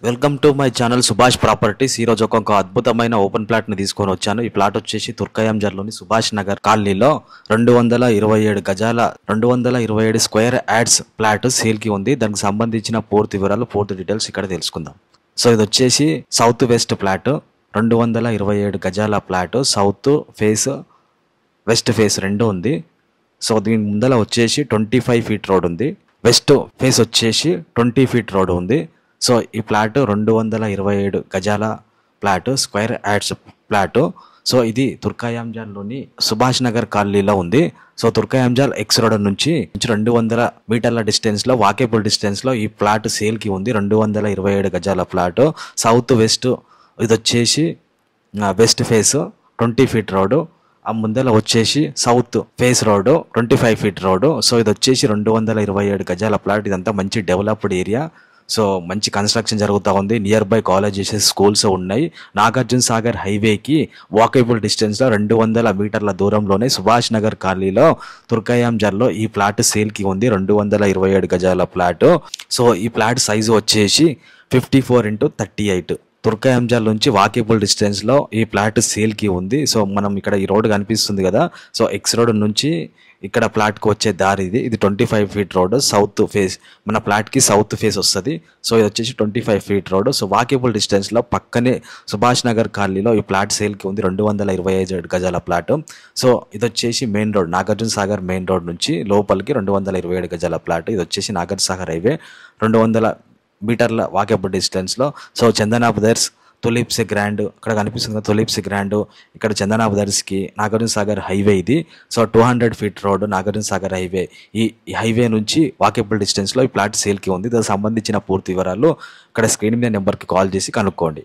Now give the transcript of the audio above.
Welcome to my channel Subhash properties. ఈ రోజు ఒక అద్భుతమైన ఓపెన్ ప్లాట్ ని తీసుకొని వచ్చాను. ఈ ప్లాట్ వచ్చేసి తుర్కయాంజర్లోని సుభాష్ నగర్ కాలనీలో 227 గజాల 227 స్క్వేర్ యార్డ్స్ ప్లాట్ సేల్ కి ఉంది. దానికి సంబంధించిన పూర్తి వివరాలు, పూర్తి డీటెయిల్స్ ఇక్కడ తెలుసుకుందాం. సో ఇది వచ్చేసి సౌత్ వెస్ట్ ప్లాట్, 227 గజాల plot, south face west face రెండు ఉంది. సో దీని ముందర వచ్చేసి 25 ఫీట్ రోడ్ ఉంది. వెస్ట్ ఫేస్ వచ్చేసి 20 ఫీట్ రోడ్ ఉంది. సో ఈ ప్లాట్ 227 గజాల plot, square yards plot. So ఇది తుర్కయాంజల్లోని సుభాష్ నగర్ కాలనీలో ఉంది. సో తుర్కయాంజల్ ఎక్స్ రోడ్ నుంచి 200 మీటర్ల డిస్టెన్స్ లో, వాకేబుల్ డిస్టెన్స్ లో ఈ ప్లాట్ సేల్ కి ఉంది. 227 గజాల ప్లాట్, సౌత్ వెస్ట్. ఇది వచ్చేసి వెస్ట్ ఫేస్ 20 ఫీట్ రోడ్, ఆ ముందర వచ్చేసి south face road 25 feet road. So ఇది వచ్చేసి 227 గజాల ప్లాట్. ఇదంతా మంచి డెవలప్డ్ ఏరియా. సో మంచి కన్స్ట్రక్షన్ జరుగుతూ ఉంది. నియర్ బై కాలేజెస్, స్కూల్స్ ఉన్నాయి. నాగార్జున సాగర్ హైవేకి వాకేబుల్ డిస్టెన్స్లో 200 మీటర్ల దూరంలోనే సుభాష్ నగర్ కాలనీలో తుర్కయాంజల్లో ఈ ప్లాట్ సేల్కి ఉంది. 227 గజాల ప్లాట్. సో ఈ ప్లాట్ సైజు వచ్చేసి 54x38. తుర్కయాంజల్ నుంచి వాకేబుల్ డిస్టెన్స్లో ఈ ప్లాట్ సేల్కి ఉంది. సో మనం ఇక్కడ ఈ రోడ్ కనిపిస్తుంది కదా, సో ఎక్స్ రోడ్ నుంచి ఇక్కడ ప్లాట్కి వచ్చే దారి ఇది. ఇది 25 ఫీట్ రోడ్, సౌత్ ఫేస్. మన ప్లాట్కి సౌత్ ఫేస్ వస్తుంది. సో ఇది వచ్చేసి 25 ఫీట్ రోడ్. సో వాకేబుల్ డిస్టెన్స్లో పక్కనే సుభాష్ నగర్ కాలనీలో ఈ ప్లాట్ సేల్కి ఉంది. 227 గజాల ప్లాట్. సో ఇది వచ్చేసి main road, Nagarjuna Sagar main road నుంచి లోపలికి 227 గజాల ప్లాట్. ఇది వచ్చేసి నాగార్జున సాగర్ హైవే 200 మీటర్ల వాకేబుల్ డిస్టెన్స్లో. So Chandana brothers, tulips grand ఇక్కడ కనిపిస్తుంది కదా, తులిప్స్ గ్రాండ్ ఇక్కడ చందనా బ్రదర్స్కి నాగార్జున సాగర్ హైవే ఇది. So 200 feet road Nagarjuna Sagar highway. ఈ హైవే నుంచి వాకేబుల్ డిస్టెన్స్లో ఈ ప్లాట్ సేల్కి ఉంది. దానికి సంబంధించిన పూర్తి వివరాలు ఇక్కడ స్క్రీన్ మీద నెంబర్కి కాల్ చేసి కనుక్కోండి.